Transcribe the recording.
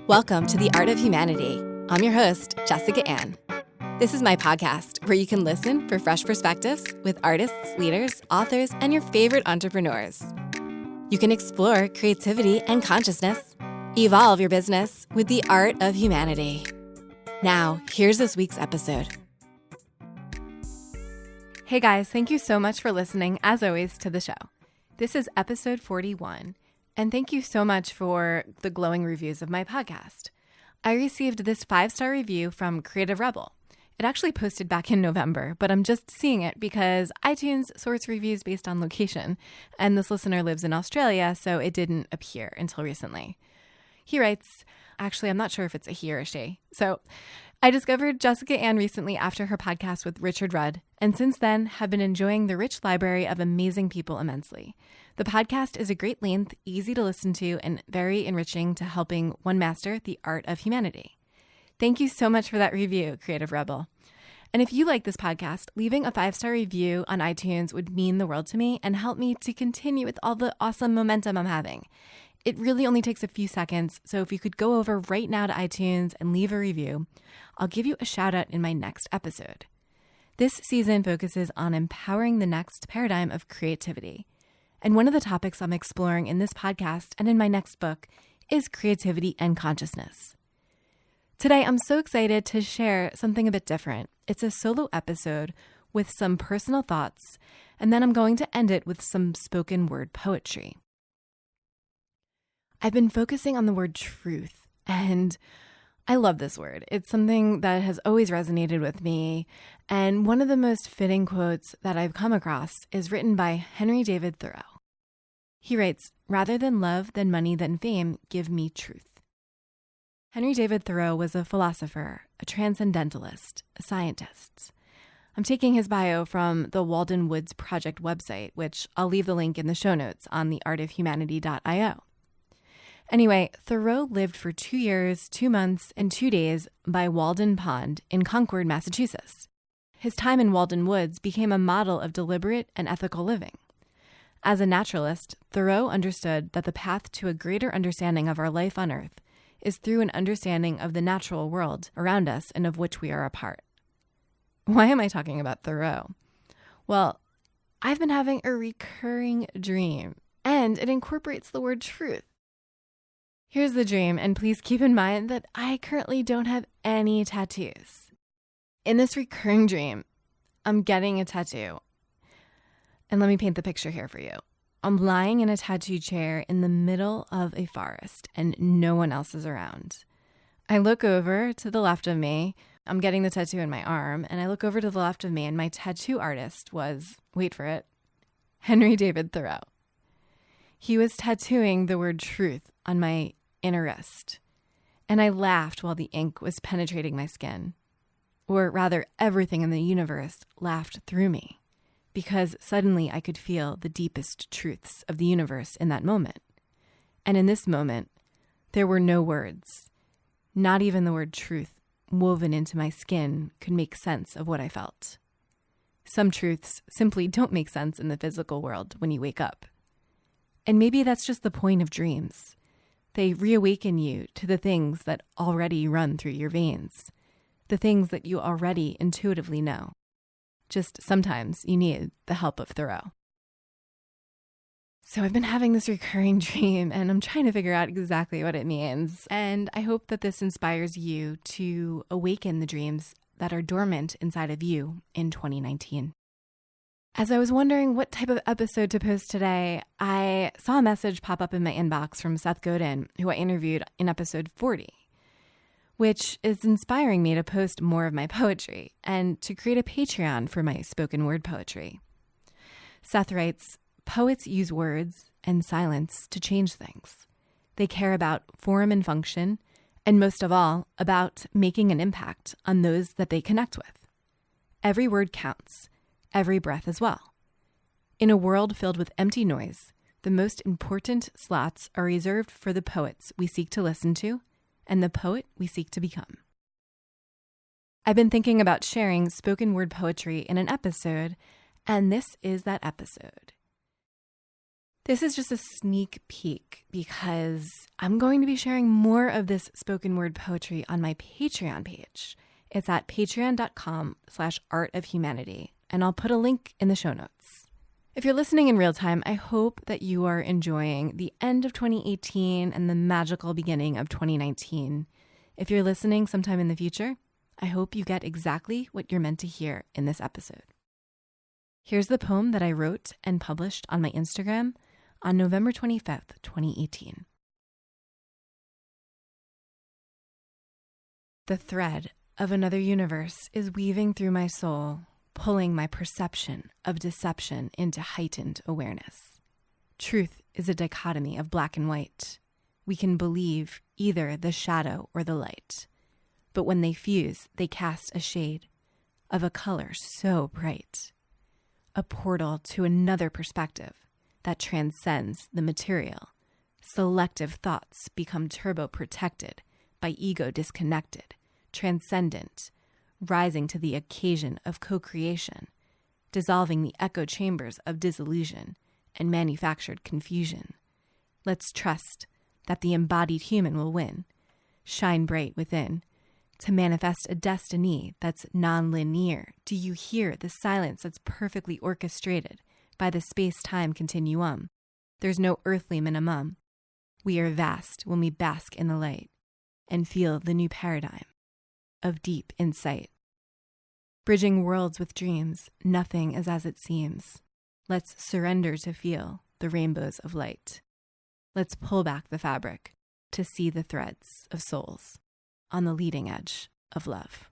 Welcome to The Art of Humanity. I'm your host, Jessica Ann. This is my podcast where you can listen for fresh perspectives with artists, leaders, authors, and your favorite entrepreneurs. You can explore creativity and consciousness. Evolve your business with The Art of Humanity. Now, here's this week's episode. Hey guys, thank you so much for listening, as always, to the show. This is episode 41, and thank you so much for the glowing reviews of my podcast. I received this 5-star review from Creative Rebel. It actually posted back in November, but I'm just seeing it because iTunes sorts reviews based on location, and this listener lives in Australia, so it didn't appear until recently. He writes, actually, I'm not sure if it's a he or a she. So I discovered Jessica Ann recently after her podcast with Richard Rudd, and since then have been enjoying the rich library of amazing people immensely. The podcast is a great length, easy to listen to, and very enriching to helping one master the art of humanity. Thank you so much for that review, Creative Rebel. And if you like this podcast, leaving a 5-star review on iTunes would mean the world to me and help me to continue with all the awesome momentum I'm having. It really only takes a few seconds, so if you could go over right now to iTunes and leave a review, I'll give you a shout out in my next episode. This season focuses on empowering the next paradigm of creativity. And one of the topics I'm exploring in this podcast and in my next book is creativity and consciousness. Today, I'm so excited to share something a bit different. It's a solo episode with some personal thoughts, and then I'm going to end it with some spoken word poetry. I've been focusing on the word truth, and I love this word. It's something that has always resonated with me, and one of the most fitting quotes that I've come across is written by Henry David Thoreau. He writes, "Rather than love, than money, than fame, give me truth." Henry David Thoreau was a philosopher, a transcendentalist, a scientist. I'm taking his bio from the Walden Woods project website, which I'll leave the link in the show notes on theartofhumanity.io. Anyway, Thoreau lived for 2 years, 2 months, and 2 days by Walden Pond in Concord, Massachusetts. His time in Walden Woods became a model of deliberate and ethical living. As a naturalist, Thoreau understood that the path to a greater understanding of our life on Earth is through an understanding of the natural world around us and of which we are a part. Why am I talking about Thoreau? Well, I've been having a recurring dream, and it incorporates the word truth. Here's the dream, and please keep in mind that I currently don't have any tattoos. In this recurring dream, I'm getting a tattoo. And let me paint the picture here for you. I'm lying in a tattoo chair in the middle of a forest, and no one else is around. I look over to the left of me. I'm getting the tattoo in my arm, and I look over to the left of me, and my tattoo artist was, wait for it, Henry David Thoreau. He was tattooing the word truth on my inner wrist, and I laughed while the ink was penetrating my skin. Or rather, everything in the universe laughed through me, because suddenly I could feel the deepest truths of the universe in that moment. And in this moment, there were no words. Not even the word truth woven into my skin could make sense of what I felt. Some truths simply don't make sense in the physical world when you wake up. And maybe that's just the point of dreams. They reawaken you to the things that already run through your veins, the things that you already intuitively know. Just sometimes you need the help of Thoreau. So I've been having this recurring dream, and I'm trying to figure out exactly what it means. And I hope that this inspires you to awaken the dreams that are dormant inside of you in 2019. As I was wondering what type of episode to post today, I saw a message pop up in my inbox from Seth Godin, who I interviewed in episode 40. Which is inspiring me to post more of my poetry and to create a Patreon for my spoken word poetry. Seth writes, "Poets use words and silence to change things. They care about form and function, and most of all, about making an impact on those that they connect with. Every word counts, every breath as well. In a world filled with empty noise, the most important slots are reserved for the poets we seek to listen to and the poet we seek to become." I've been thinking about sharing spoken word poetry in an episode, and this is that episode. This is just a sneak peek because I'm going to be sharing more of this spoken word poetry on my Patreon page. It's at patreon.com/artofhumanity, and I'll put a link in the show notes. If you're listening in real time, I hope that you are enjoying the end of 2018 and the magical beginning of 2019. If you're listening sometime in the future, I hope you get exactly what you're meant to hear in this episode. Here's the poem that I wrote and published on my Instagram on November 25th, 2018. The thread of another universe is weaving through my soul, pulling my perception of deception into heightened awareness. Truth is a dichotomy of black and white. We can believe either the shadow or the light, but when they fuse, they cast a shade of a color so bright, a portal to another perspective that transcends the material. Selective thoughts become turbo-protected by ego disconnected, transcendent, rising to the occasion of co-creation, dissolving the echo chambers of disillusion and manufactured confusion. Let's trust that the embodied human will win, shine bright within, to manifest a destiny that's non-linear. Do you hear the silence that's perfectly orchestrated by the space-time continuum? There's no earthly minimum. We are vast when we bask in the light and feel the new paradigm of deep insight. Bridging worlds with dreams, nothing is as it seems. Let's surrender to feel the rainbows of light. Let's pull back the fabric to see the threads of souls on the leading edge of love.